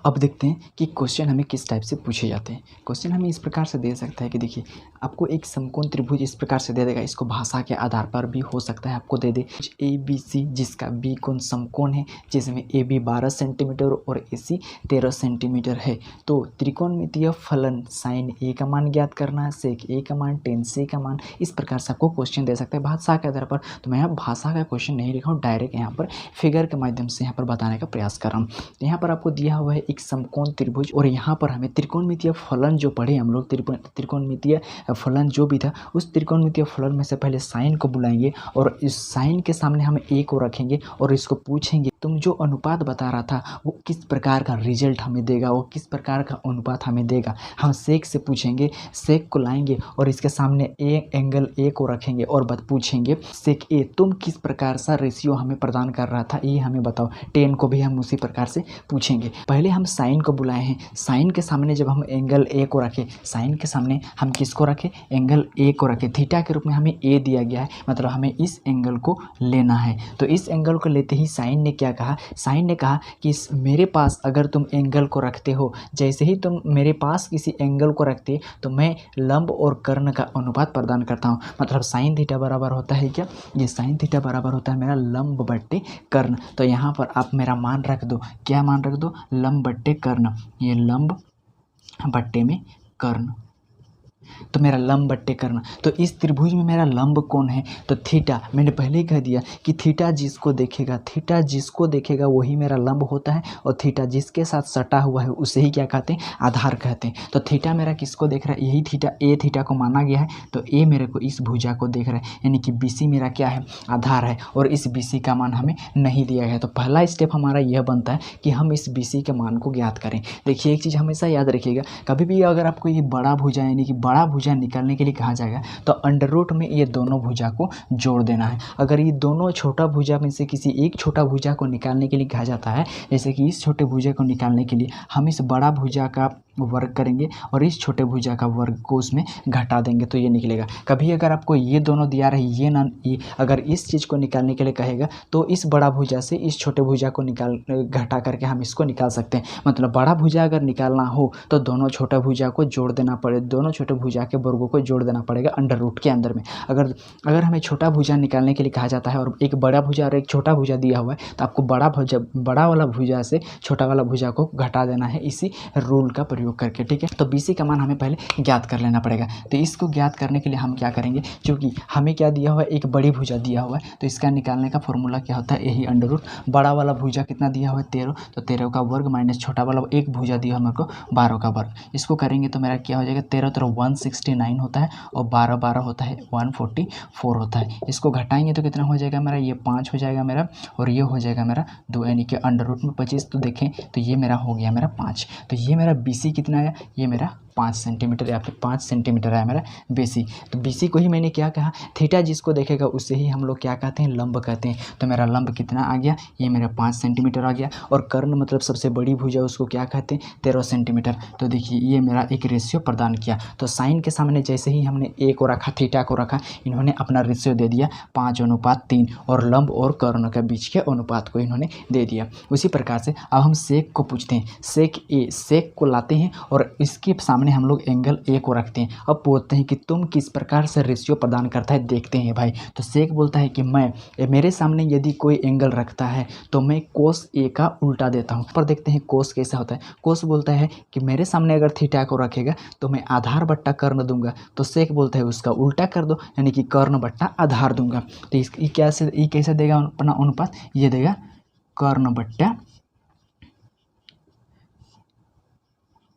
अब देखते हैं कि क्वेश्चन हमें किस टाइप से पूछे जाते हैं। क्वेश्चन हमें इस प्रकार से दे सकता है कि देखिए आपको एक समकोण त्रिभुज इस प्रकार से दे देगा, इसको भाषा के आधार पर भी हो सकता है आपको दे दे ए बी सी जिसका बी कोण समकोण है, जिसमें ए बी 12 सेंटीमीटर और ए सी 13 सेंटीमीटर है। तो त्रिकोणमितीय फलन साइन ए का मान ज्ञात करना है, सेक ए का मान, टेन सी का मान, इस प्रकार से आपको क्वेश्चन दे सकता है भाषा के आधार पर। तो मैं यहाँ भाषा का क्वेश्चन नहीं लिखा हूँ, डायरेक्ट यहाँ पर फिगर के माध्यम से यहाँ पर बताने का प्रयास कर रहा हूँ। यहाँ पर आपको दिया हुआ है एक समकोण त्रिभुज और यहाँ पर हमें त्रिकोणमितीय फलन जो पढ़े हम लोग, त्रिकोणमितीय फलन जो भी था उस त्रिकोणमितीय फलन में से पहले साइन को बुलाएंगे और इस साइन के सामने हम ए को रखेंगे और इसको पूछेंगे तुम जो अनुपात बता रहा था वो किस प्रकार का रिजल्ट हमें देगा, वो किस प्रकार का अनुपात हमें देगा। हम सेक से पूछेंगे, सेक को लाएंगे और इसके सामने ए एंगल ए को रखेंगे और पूछेंगे सेक ए तुम किस प्रकार सा रेशियो हमें प्रदान कर रहा था, ये हमें बताओ। टेन को भी हम उसी प्रकार से पूछेंगे। पहले हम साइन को बुलाए हैं, साइन के सामने जब हम एंगल ए को रखें, साइन के सामने हम किसको रखें, एंगल ए को रखें। थीटा के रूप में हमें ए दिया गया है, मतलब हमें इस एंगल को लेना है। तो इस एंगल को लेते ही साइन ने क्या कहा, साइन ने कहा कि मेरे पास अगर तुम एंगल को रखते हो, जैसे ही तुम मेरे पास किसी एंगल को रखते तो मैं लंब और कर्ण का अनुपात प्रदान करता हूँ। मतलब साइन थीटा बराबर होता है क्या, ये साइन थीटा बराबर होता है मेरा लंब बट्टे कर्ण। तो यहाँ पर आप मेरा मान रख दो, क्या मान रख दो, लंब बट्टे कर्ण। ये लंब बट्टे में कर्ण, तो मेरा लंब बट्टे कर्ण। तो इस त्रिभुज में मेरा लंब कौन है, तो थीटा। मैंने पहले ही कह दिया कि थीटा जिसको देखेगा, थीटा जिसको देखेगा वही मेरा लंब होता है और थीटा जिसके साथ सटा हुआ है उसे ही क्या कहते हैं, आधार कहते हैं। तो थीटा मेरा किसको देख रहा है, यही थीटा, ए थीटा को माना गया है। तो ए मेरे को इस भुजा को देख रहा है, यानी कि BC मेरा क्या है, आधार है और इस BC का मान हमें नहीं दिया गया है। तो पहला स्टेप हमारा यह बनता है कि हम इस BC के मान को ज्ञात करें। देखिए एक चीज़ हमेशा याद रखिएगा, कभी भी अगर आपको ये बड़ा भुजा यानी कि बड़ा भुजा निकालने के लिए कहा जाएगा तो अंडर रूट में ये दोनों भुजा को जोड़ देना है। अगर ये दोनों छोटा भुजा में से किसी एक छोटा भुजा को निकालने के लिए कहा जाता है, जैसे कि इस छोटे भुजा को निकालने के लिए हम इस बड़ा भुजा का वर्ग करेंगे और इस छोटे भुजा का वर्ग को उसमें घटा देंगे तो ये निकलेगा। कभी अगर आपको ये दोनों दिया रहे, ये ना ये, अगर इस चीज़ को निकालने के लिए कहेगा तो इस बड़ा भुजा से इस छोटे भुजा को घटा करके हम इसको निकाल सकते हैं। मतलब बड़ा भुजा अगर निकालना हो तो दोनों छोटा भुजा को जोड़ देना पड़े, दोनों छोटे भुजा के वर्गों को जोड़ देना पड़ेगा अंडर रूट के अंदर में। अगर हमें छोटा भुजा निकालने के लिए कहा जाता है और एक बड़ा भुजा और एक छोटा भुजा दिया हुआ है तो आपको बड़ा वाला भुजा से छोटा वाला भुजा को घटा देना है इसी रूल का प्रयोग करके, ठीक है। तो BC का मान हमें पहले ज्ञात कर लेना पड़ेगा। तो इसको ज्ञात करने के लिए हम क्या करेंगे, क्योंकि हमें क्या दिया हुआ है, एक बड़ी भुजा दिया हुआ है, तो इसका निकालने का फॉर्मूला क्या होता है, यही अंडर रूट। बड़ा वाला भुजा कितना दिया हुआ है, 13, तो 13 का वर्ग माइनस छोटा वाला एक भुजा दिया हुआ मेरे को 12 का वर्ग। इसको करेंगे तो मेरा क्या हो जाएगा, 13 13 169 होता है और 12 12 होता है 144 होता है। इसको घटाएंगे तो कितना हो जाएगा मेरा, ये 5 हो जाएगा मेरा और ये हो जाएगा मेरा 2, यानी कि अंडर रूट में 25। तो देखें तो ये मेरा हो गया मेरा 5। तो ये मेरा BC कितना आया, ये मेरा 5 सेंटीमीटर या फिर 5 सेंटीमीटर है मेरा BC। तो BC को ही मैंने क्या कहा, थीटा जिसको देखेगा उसे ही हम लोग क्या कहते हैं, लंब कहते हैं। तो मेरा लंब कितना आ गया, ये मेरा 5 सेंटीमीटर आ गया। और कर्ण मतलब सबसे बड़ी भुजा, उसको क्या कहते हैं, 13 सेंटीमीटर। तो देखिए ये मेरा एक रेशियो प्रदान किया। तो साइन के सामने जैसे ही हमने ए को रखा, थीटा को रखा, इन्होंने अपना रेशियो दे दिया 5:3 और लंब और कर्ण के बीच के अनुपात को इन्होंने दे दिया। उसी प्रकार से अब हम सेक को पूछते हैं, सेक ए, सेक को लाते हैं और इसके सामने हम लोग एंगल ए को रखते हैं। अब पूछते हैं कि तुम किस प्रकार से रेशियो प्रदान करता है, देखते हैं भाई। तो सेक बोलता है कि मेरे सामने यदि कोई एंगल रखता है तो मैं कोस ए का उल्टा देता हूँ। पर देखते हैं कोस कैसा होता है। कोस बोलता है कि मेरे सामने अगर थीटा को रखेगा तो मैं आधार बट्टा कर्ण दूंगा। तो सेक बोलता है उसका उल्टा कर दो, यानी कि कर्ण बट्टा आधार दूंगा। तो ये कैसे देगा अपना अनुपात, ये देगा कर्ण बट्टा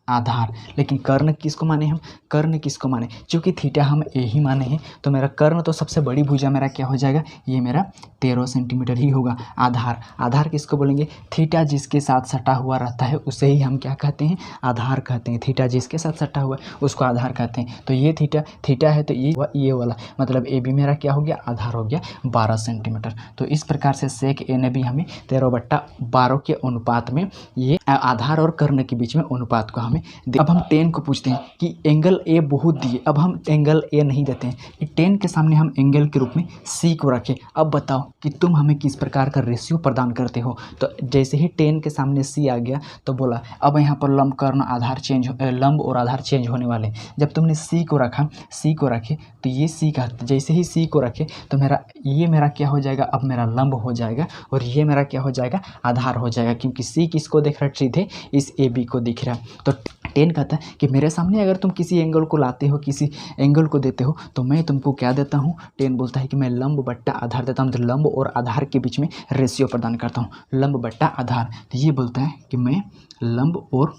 आधार। लेकिन कर्ण किसको माने हम, कर्ण किसको माने, क्योंकि थीटा हम ए ही माने हैं। तो मेरा कर्ण तो सबसे बड़ी भुजा मेरा क्या हो जाएगा, ये मेरा 13 सेंटीमीटर ही होगा। आधार किसको बोलेंगे, थीटा जिसके साथ सटा हुआ रहता है उसे ही हम क्या कहते हैं, आधार कहते हैं। थीटा जिसके साथ सटा हुआ है उसको आधार कहते हैं। तो ये थीटा है तो ये वाला मतलब ए बी मेरा क्या हो गया, आधार हो गया 12 सेंटीमीटर। तो इस प्रकार से सेक ए ने भी हमें 13/12 के अनुपात में ये आधार और कर्ण के बीच में अनुपात को हमें अब हम टेन को पूछते हैं कि एंगल ए बहुत दिए। अब हम एंगल ए नहीं देते हैं, कि टेन के सामने हम एंगल के रूप में सी को रखें। अब बताओ कि तुम हमें किस प्रकार का रेशियो प्रदान करते हो। तो जैसे ही टेन के सामने सी आ गया तो बोला अब यहाँ पर लंब कर्ण आधार लंब और आधार चेंज होने वाले। जब तुमने सी को रखा, सी को रखे तो ये सी का, जैसे ही सी को रखे तो मेरा क्या हो जाएगा, अब मेरा लंब हो जाएगा और ये मेरा क्या हो जाएगा, आधार हो जाएगा, क्योंकि सी किसको देख रहा है, सीधे इस ए बी को दिख रहा है। तो टेन कहता है कि मेरे सामने अगर तुम किसी एंगल को लाते हो, किसी एंगल को देते हो तो मैं तुमको क्या देता हूँ। टेन बोलता है कि मैं लंब बट्टा आधार देता हूँ। तो लंब और आधार के बीच में रेशियो प्रदान करता हूँ, लंब बट्टा आधार। तो ये बोलता है कि मैं लंब और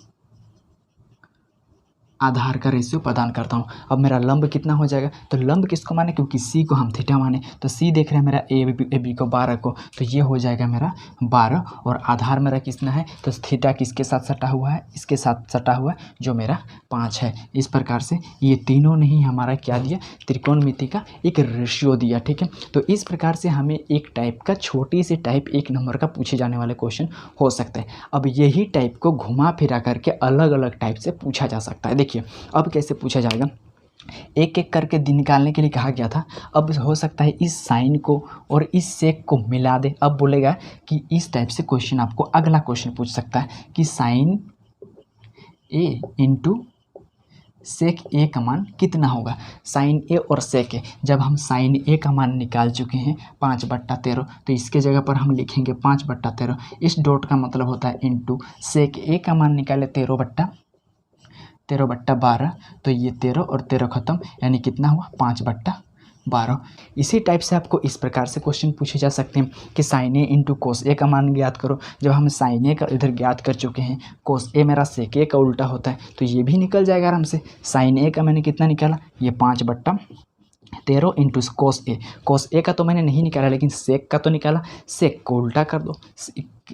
आधार का रेशियो प्रदान करता हूँ। अब मेरा लंब कितना हो जाएगा, तो लंब किसको माने, क्योंकि सी को हम थीटा माने, तो सी देख रहे हैं मेरा ए बी को 12 को, तो ये हो जाएगा मेरा 12। और आधार मेरा कितना है, तो थीटा किसके साथ सटा हुआ है, इसके साथ सटा हुआ है जो मेरा 5 है। इस प्रकार से ये तीनों ने ही हमारा क्या दिया, त्रिकोणमिति का एक रेशियो दिया। ठीक है, तो इस प्रकार से हमें एक टाइप का, छोटी सी टाइप 1 नंबर का पूछे जाने वाले क्वेश्चन हो सकते हैं। अब यही टाइप को घुमा फिरा करके अलग अलग टाइप से पूछा जा सकता है। देखिए अब कैसे पूछा जाएगा, एक एक करके निकालने के लिए कहा गया था। अब हो सकता है इस साइन को और इस सेक को मिला दे। अब बोलेगा कि इस टाइप से क्वेश्चन आपको अगला क्वेश्चन पूछ सकता है कि साइन ए इंटू सेक ए का मान कितना होगा। साइन ए और सेक ए, जब हम साइन ए का मान निकाल चुके हैं 5/13, तो इसके जगह पर हम लिखेंगे 5/13। इस डॉट का मतलब होता है इंटू सेक ए का मान निकाले 13/12, तो ये 13 और 13 खत्म, यानी कितना हुआ 5/12। इसी टाइप से आपको इस प्रकार से क्वेश्चन पूछे जा सकते हैं कि साइन ए इंटू कोस ए का मान ज्ञात करो। जब हम साइन ए का इधर ज्ञात कर चुके हैं, कोस ए मेरा सेक ए का उल्टा होता है, तो ये भी निकल जाएगा आराम से। साइन ए का मैंने कितना निकाला, ये 5/13 इंटू कोस ए का तो मैंने नहीं निकाला, लेकिन सेक का तो निकाला। सेक को उल्टा कर दो,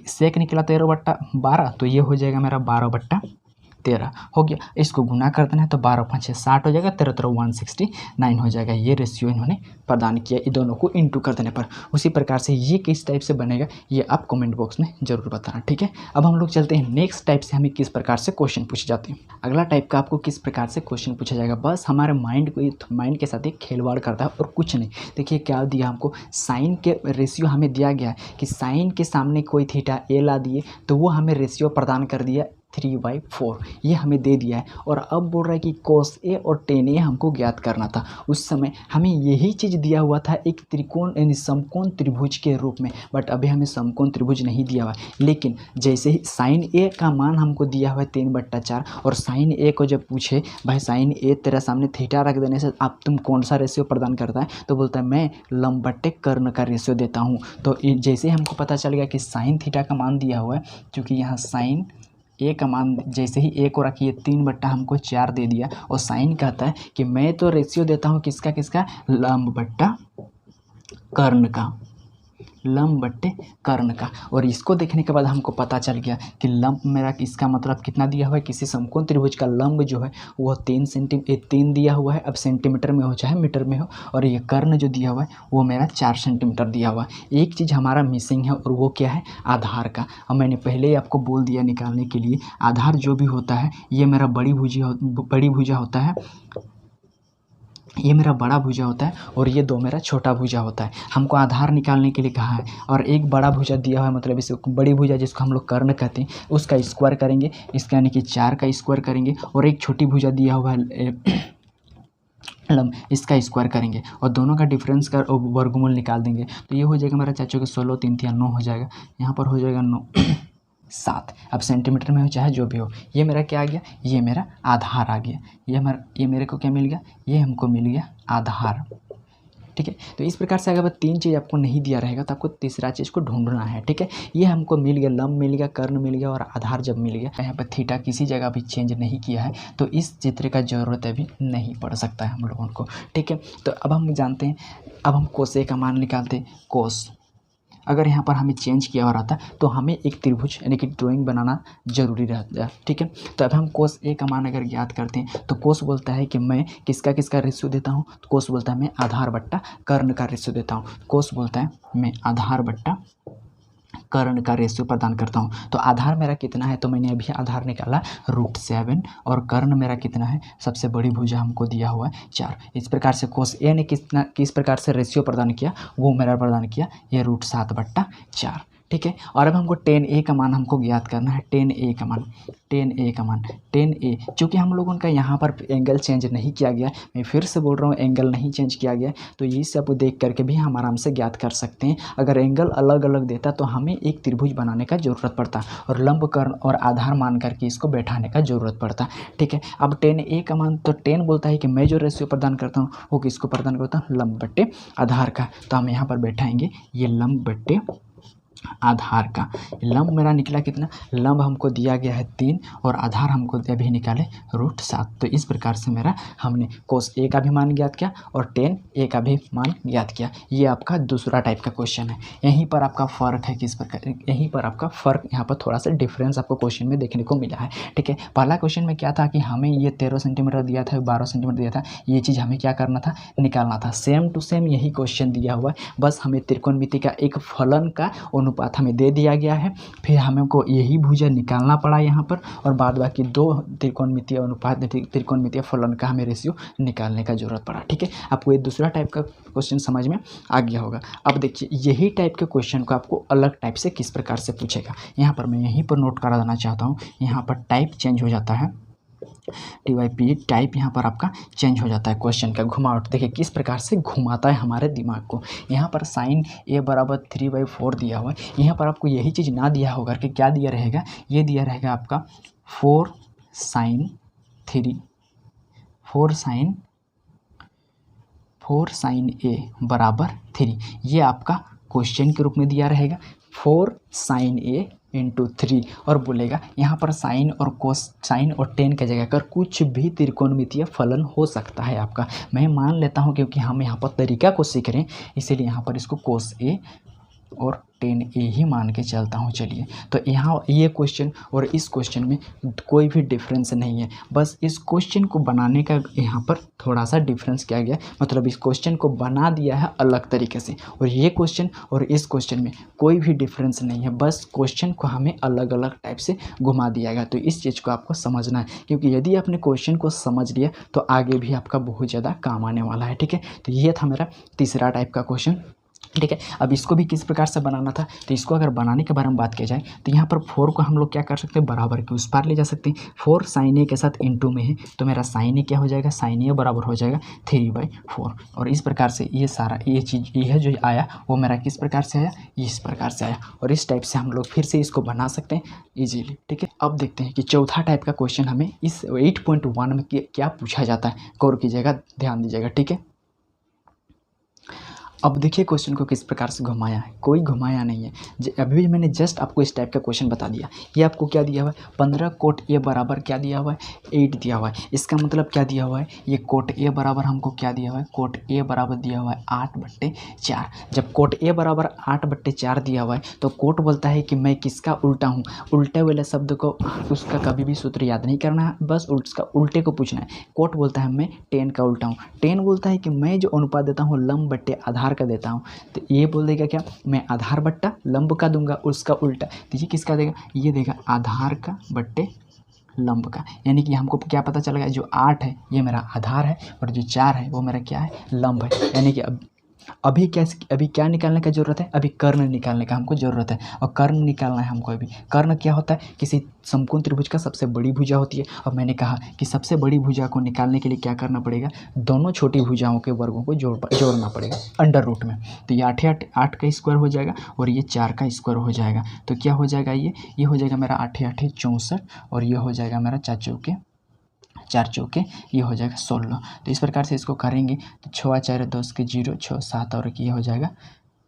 सेक निकला 13/12, तो ये हो जाएगा मेरा 12/13 हो गया। इसको गुना कर देना है तो 12×5 = 60 हो जाएगा, 13×3 = 169 हो जाएगा। ये रेशियो इन्होंने प्रदान किया, ये दोनों को इंटू कर देने पर। उसी प्रकार से ये किस टाइप से बनेगा, ये आप कमेंट बॉक्स में जरूर बताना। ठीक है, अब हम लोग चलते हैं नेक्स्ट टाइप से हमें किस प्रकार से क्वेश्चन पूछे जाते हैं। अगला टाइप का आपको किस प्रकार से क्वेश्चन पूछा जाएगा, बस हमारे माइंड के साथ एक खिलवाड़ करता है और कुछ नहीं। देखिए क्या दिया हमको, साइन के रेशियो हमें दिया गया है कि साइन के सामने कोई थीटा ए ला दिए, तो वो हमें रेशियो प्रदान कर दिया 3/4, ये हमें दे दिया है। और अब बोल रहा है कि कोस ए और टेन ए हमको ज्ञात करना था। उस समय हमें यही चीज़ दिया हुआ था एक त्रिकोण यानी समकोण त्रिभुज के रूप में, बट अभी हमें समकोण त्रिभुज नहीं दिया हुआ। लेकिन जैसे ही साइन ए का मान हमको दिया हुआ है 3/4, और साइन ए को जब पूछे भाई साइन ए तेरा सामने थीटा रख देने से आप तुम कौन सा रेशियो प्रदान करता है, तो बोलता है मैं लंब बट्टे कर्ण का रेशियो देता हूँ। तो जैसे ही हमको पता चल गया कि साइन थीटा का मान दिया हुआ है, क्योंकि यहाँ साइन ए का मान जैसे ही ए को रखिए 3/हमको 4 दे दिया, और साइन कहता है कि मैं तो रेशियो देता हूँ किसका किसका, लंब बट्टा कर्ण का, लंब बट्टे कर्ण का। और इसको देखने के बाद हमको पता चल गया कि लंब मेरा इसका मतलब कितना दिया हुआ है, किसी समकोण त्रिभुज का लंब जो है वो 3 दिया हुआ है, अब सेंटीमीटर में हो चाहे मीटर में हो, और ये कर्ण जो दिया हुआ है वो मेरा 4 सेंटीमीटर दिया हुआ है। एक चीज़ हमारा मिसिंग है और वो क्या है, आधार का। अब मैंने पहले ही आपको बोल दिया निकालने के लिए, आधार जो भी होता है ये मेरा बड़ी भुजा होता है, ये मेरा बड़ा भुजा होता है और ये 2 मेरा छोटा भुजा होता है। हमको आधार निकालने के लिए कहा है, और एक बड़ा भुजा दिया हुआ है, मतलब इसे बड़ी भुजा जिसको हम लोग कर्ण कहते हैं उसका स्क्वायर करेंगे, इसका यानी कि 4 का स्क्वायर करेंगे, और एक छोटी भुजा दिया हुआ है लंब, इसका स्क्वायर करेंगे और दोनों का डिफरेंस का वर्गमूल निकाल देंगे। तो ये हो जाएगा मेरा चाचू के 16 3 3 9 हो जाएगा, यहाँ पर हो जाएगा 9 7। अब सेंटीमीटर में हो चाहे जो भी हो, ये मेरा क्या आ गया, ये मेरा आधार आ गया। ये मेरे को क्या मिल गया, ये हमको मिल गया आधार। ठीक है, तो इस प्रकार से अगर 3 चीज़ आपको नहीं दिया रहेगा तो आपको तीसरा चीज़ को ढूंढना है। ठीक है, ये हमको मिल गया, लंब मिल गया, कर्ण मिल गया और आधार जब मिल गया, यहाँ पर थीटा किसी जगह भी चेंज नहीं किया है, तो इस चित्र का ज़रूरत अभी नहीं पड़ सकता है हम लोगों को। ठीक है, तो अब हम जानते हैं, अब हम कोस ए का मान निकालते हैं। कोस अगर यहाँ पर हमें चेंज किया हो रहा था तो हमें एक त्रिभुज यानी कि ड्राइंग बनाना जरूरी रहता है। ठीक है, तो अब हम कोस ए का मान अगर ज्ञात करते हैं तो कोस बोलता है कि मैं किसका किसका रेशियो देता हूँ, तो कोस बोलता है मैं आधार बट्टा कर्ण का रेशियो देता हूँ। कोस बोलता है मैं आधार बट्टा कर्ण का रेशियो प्रदान करता हूँ। तो आधार मेरा कितना है, तो मैंने अभी आधार निकाला √7 और कर्ण मेरा कितना है, सबसे बड़ी भुजा हमको दिया हुआ है 4। इस प्रकार से कोस ए ने किस प्रकार से रेशियो प्रदान किया, वो मेरा प्रदान किया ये √7/4। ठीक है। और अब हमको tan A का मान हमको ज्ञात करना है। tan A का मान tan A चूँकि हम लोगों का यहाँ पर एंगल चेंज नहीं किया गया, मैं फिर से बोल रहा हूँ एंगल नहीं चेंज किया गया, तो ये सब देख करके भी हम आराम से ज्ञात कर सकते हैं। अगर एंगल अलग अलग देता तो हमें एक त्रिभुज बनाने का ज़रूरत पड़ता और लंब कर्ण और आधार मान करके इसको बैठाने का ज़रूरत पड़ता। ठीक है। अब tan A का मान, तो tan बोलता है कि मैं जो रेशियो प्रदान करता हूँ वो किसको प्रदान करता हूँ, लंब बट्टे आधार का। तो हम यहाँ पर बैठाएंगे ये लंब बट्टे आधार का। लंब मेरा निकला कितना, लंब हमको दिया गया है 3 और आधार हमको अभी निकाले √7। तो इस प्रकार से मेरा हमने कोस ए का भी मान ज्ञात किया और tan A का भी मान ज्ञात किया। ये आपका दूसरा टाइप का क्वेश्चन है। यहीं पर आपका फ़र्क है किस प्रकार, यहीं पर आपका फ़र्क, यहाँ पर थोड़ा सा डिफरेंस आपको क्वेश्चन में देखने को मिला है। ठीक है। पहला क्वेश्चन में क्या था कि हमें ये 13 सेंटीमीटर दिया था, 12 सेंटीमीटर दिया था, ये चीज़ हमें क्या करना था, निकालना था। सेम टू सेम यही क्वेश्चन दिया हुआ है, बस हमें त्रिकोणमिति का एक फलन का अनुपात हमें दे दिया गया है, फिर हमको यही भुजा निकालना पड़ा यहाँ पर, और बाद बाकी 2 त्रिकोणमितीय अनुपात त्रिकोणमितीय फलन का हमें रेशियो निकालने का जरूरत पड़ा। ठीक है। आपको ये दूसरा टाइप का क्वेश्चन समझ में आ गया होगा। अब देखिए यही टाइप के क्वेश्चन को आपको अलग टाइप से किस प्रकार से पूछेगा, यहाँ पर मैं यहीं पर नोट करा देना चाहता हूँ। यहाँ पर टाइप चेंज हो जाता है, TYP टाइप यहाँ पर आपका चेंज हो जाता है क्वेश्चन का घुमावट। देखिए किस प्रकार से घुमाता है हमारे दिमाग को। यहाँ पर sin A = 3/4 दिया हुआ है। यहाँ पर आपको यही चीज़ ना दिया होगा कि क्या दिया रहेगा, ये दिया रहेगा आपका 4 sin A = 3। ये आपका क्वेश्चन के रूप में दिया रहेगा 4 sin A × 3 और बोलेगा यहाँ पर साइन और tan की जगह पर कुछ भी त्रिकोणमितीय फलन हो सकता है आपका। मैं मान लेता हूँ क्योंकि हम यहाँ पर तरीका को सीख रहे हैं, इसीलिए यहाँ पर इसको cos A और tan A ही मान के चलता हूँ। चलिए, तो यहाँ ये क्वेश्चन और इस क्वेश्चन में कोई भी डिफरेंस नहीं है, बस इस क्वेश्चन को बनाने का यहाँ पर थोड़ा सा डिफरेंस किया गया, मतलब इस क्वेश्चन को बना दिया है अलग तरीके से, और ये क्वेश्चन और इस क्वेश्चन में कोई भी डिफरेंस नहीं है, बस क्वेश्चन को हमें अलग अलग टाइप से घुमा दिया गया। तो इस चीज़ को आपको समझना है, क्योंकि यदि आपने क्वेश्चन को समझ लिया तो आगे भी आपका बहुत ज़्यादा काम आने वाला है। ठीक है। तो ये था मेरा तीसरा टाइप का क्वेश्चन। ठीक है। अब इसको भी किस प्रकार से बनाना था, तो इसको अगर बनाने के बारे में बात किया जाए तो यहाँ पर 4 को हम लोग क्या कर सकते हैं, बराबर के उस पार ले जा सकते हैं। 4 sin A के साथ इनटू में है, तो मेरा sin A क्या हो जाएगा, sin A बराबर हो जाएगा 3/4। और इस प्रकार से ये सारा ये चीज़ ये जो आया वो मेरा किस प्रकार से आया, इस प्रकार से आया। और इस टाइप से हम लोग फिर से इसको बना सकते हैं ईजीली। ठीक है। अब देखते हैं कि चौथा टाइप का क्वेश्चन हमें इस 8.1 में क्या पूछा जाता है। गौर कीजिएगा, ध्यान दीजिएगा। ठीक है। अब देखिए क्वेश्चन को किस प्रकार से घुमाया है, कोई घुमाया नहीं है। अभी मैंने जस्ट आपको इस टाइप का क्वेश्चन बता दिया। ये आपको क्या दिया हुआ है, 15 कोट A बराबर क्या दिया हुआ है, 8 दिया हुआ है। इसका मतलब क्या दिया हुआ है, ये कोट A बराबर हमको क्या दिया हुआ है, कोट A बराबर दिया हुआ है 8/4। जब कोट A बराबर 8/4 दिया हुआ है तो कोट बोलता है कि मैं किसका उल्टा हूँ। उल्टे वाले शब्द को उसका कभी भी सूत्र याद नहीं करना है, बस उसका उल्टे को पूछना है। कोट बोलता है मैं tan का उल्टा हूँ। tan बोलता है कि मैं जो अनुपात देता हूँ लंब बट्टे आधार का देता हूँ। तो ये बोल देगा क्या, मैं आधार बट्टा लंब का दूंगा, उसका उल्टा। तो ये किसका देगा, ये देगा आधार का बट्टे लंब का। यानी कि हमको क्या पता चल गया, जो 8 है ये मेरा आधार है और जो 4 है वो मेरा क्या है, लंब है। यानी कि अभी क्या निकालने का ज़रूरत है, अभी कर्ण निकालने का हमको ज़रूरत है। और कर्ण निकालना है हमको। अभी कर्ण क्या होता है, किसी समकोण त्रिभुज का सबसे बड़ी भुजा होती है। और मैंने कहा कि सबसे बड़ी भुजा को निकालने के लिए क्या करना पड़ेगा, दोनों छोटी भुजाओं के वर्गों को जोड़ना पड़ेगा अंडर रूट में। तो ये 8 का स्क्वायर हो जाएगा और ये 4 का स्क्वायर हो जाएगा। तो क्या हो जाएगा, ये हो जाएगा मेरा 8 8 64 और ये हो जाएगा मेरा 4 चौके ये हो जाएगा 16। तो इस प्रकार से इसको करेंगे तो 6 4 10 के 0 6 7 और ये हो जाएगा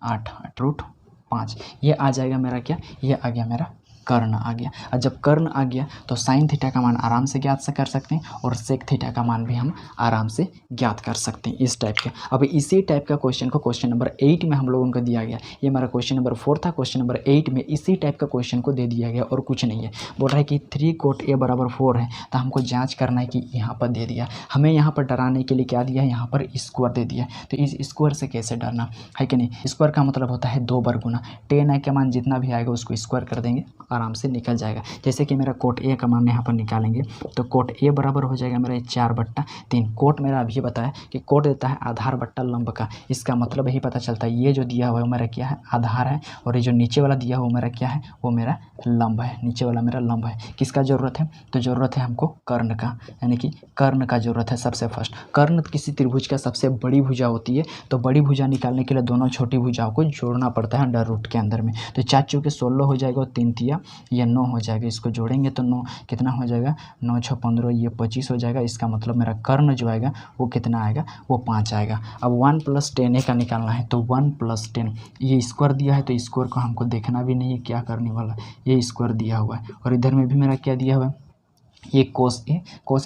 8 √5। ये आ जाएगा मेरा क्या, ये आ गया मेरा कर्ण आ गया। और जब कर्ण आ गया तो साइन थीटा का मान आराम से ज्ञात कर सकते हैं और सेक थीटा का मान भी हम आराम से ज्ञात कर सकते हैं, इस टाइप के। अब इसी टाइप का क्वेश्चन को क्वेश्चन नंबर 8 में हम लोगों को दिया गया। ये हमारा क्वेश्चन नंबर 4 था। क्वेश्चन नंबर 8 में इसी टाइप का क्वेश्चन को दे दिया गया और कुछ नहीं है। बोल रहा है कि 3 cot A बराबर 4 है, तो हमको जाँच करना है कि यहाँ पर दे दिया। हमें यहाँ पर डराने के लिए क्या दिया है, यहाँ पर स्क्वायर दे दिया। तो इस स्क्वायर से कैसे डरना है कि नहीं। स्क्वायर का मतलब होता है 2 बार गुना। tan A का मान जितना भी आएगा उसको स्क्वायर कर देंगे, आराम से निकल जाएगा। जैसे कि मेरा cot A का मान यहाँ पर निकालेंगे तो cot A बराबर हो जाएगा मेरा 4/3। cot मेरा अभी बताया कि cot देता है आधार बट्टा लंब का। इसका मतलब यही पता चलता है ये जो दिया हुआ है मेरा क्या है, आधार है, और ये जो नीचे वाला दिया हुआ मेरा क्या है, वो मेरा लंब है। नीचे वाला मेरा लंब है। किसका ज़रूरत है, तो ज़रूरत है हमको कर्ण का, यानी कि कर्ण का ज़रूरत है सबसे फर्स्ट। कर्ण किसी त्रिभुज का सबसे बड़ी भुजा होती है, तो बड़ी भुजा निकालने के लिए दोनों छोटी भुजाओं को जोड़ना पड़ता है अंडर रूट के अंदर में। तो 4 चौके 16 हो जाएगा और 3 तिया ये 9 हो जाएगा। इसको जोड़ेंगे तो 9 कितना हो जाएगा, 9 6 15, ये 25 हो जाएगा। इसका मतलब मेरा कर्ण जो आएगा वो कितना आएगा, वो 5 आएगा। अब 1 + 10A का निकालना है, तो 1 + 10, ये स्क्वायर दिया है तो स्क्वायर को हमको देखना भी नहीं है क्या करने वाला, ये स्क्वायर दिया हुआ है। और इधर में भी मेरा क्या दिया हुआ है, ये कोस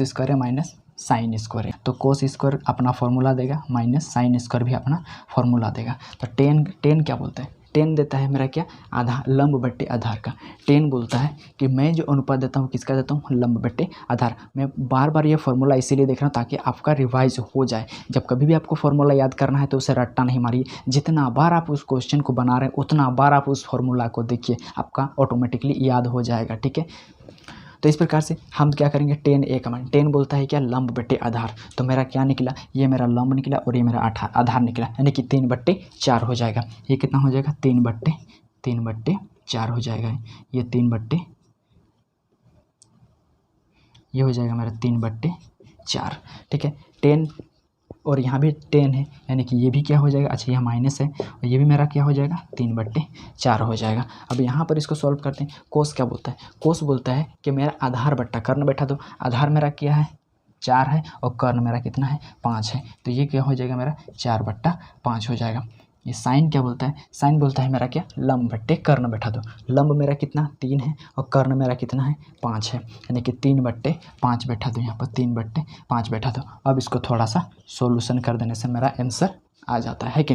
स्क्वायर है माइनस साइन स्क्वायर है। तो कोस स्क्वायर अपना फॉर्मूला देगा, माइनस साइन स्क्वायर भी अपना फॉर्मूला देगा। तो टेन क्या बोलता है, 10 देता है मेरा क्या, आधार लंब बट्टे आधार का। 10 बोलता है कि मैं जो अनुपात देता हूँ किसका देता हूँ, लंब बट्टे आधार। मैं बार बार ये फॉर्मूला इसीलिए देख रहा हूँ ताकि आपका रिवाइज हो जाए। जब कभी भी आपको फॉर्मूला याद करना है तो उसे रट्टा नहीं मारिए। जितना बार आप उस क्वेश्चन को बना रहे हैं उतना बार आप उस फॉर्मूला को देखिए, आपका ऑटोमेटिकली याद हो जाएगा, ठीक है। तो इस प्रकार से हम क्या करेंगे, tan A का मान, tan बोलता है क्या, लंब बट्टे आधार। तो मेरा क्या निकला, ये मेरा लंब निकला और ये मेरा आधार निकला, यानी कि 3/4 हो जाएगा। ये कितना हो जाएगा, 3/4 हो जाएगा। ये 3/, ये हो जाएगा मेरा 3/4, ठीक है। 10 और यहाँ भी 10 है, यानी कि ये भी क्या हो जाएगा, अच्छा यह माइनस है, और ये भी मेरा क्या हो जाएगा, 3/4 हो जाएगा। अब यहाँ पर इसको सॉल्व करते हैं। कोस क्या बोलता है, कोस बोलता है कि मेरा आधार बट्टा कर्ण बैठा दो। आधार मेरा क्या है, 4 है, और कर्ण मेरा कितना है, 5 है। तो ये क्या हो जाएगा, मेरा 4/5 हो जाएगा। ये साइन क्या बोलता है, साइन बोलता है मेरा क्या, लंब बट्टे कर्ण बैठा दो। लंब मेरा कितना 3 है और कर्ण मेरा कितना है 5 है, यानी कि 3/5 बैठा दो। यहाँ पर 3/5 बैठा दो। अब इसको थोड़ा सा सॉल्यूशन कर देने से मेरा आंसर आ जाता है कि नहीं।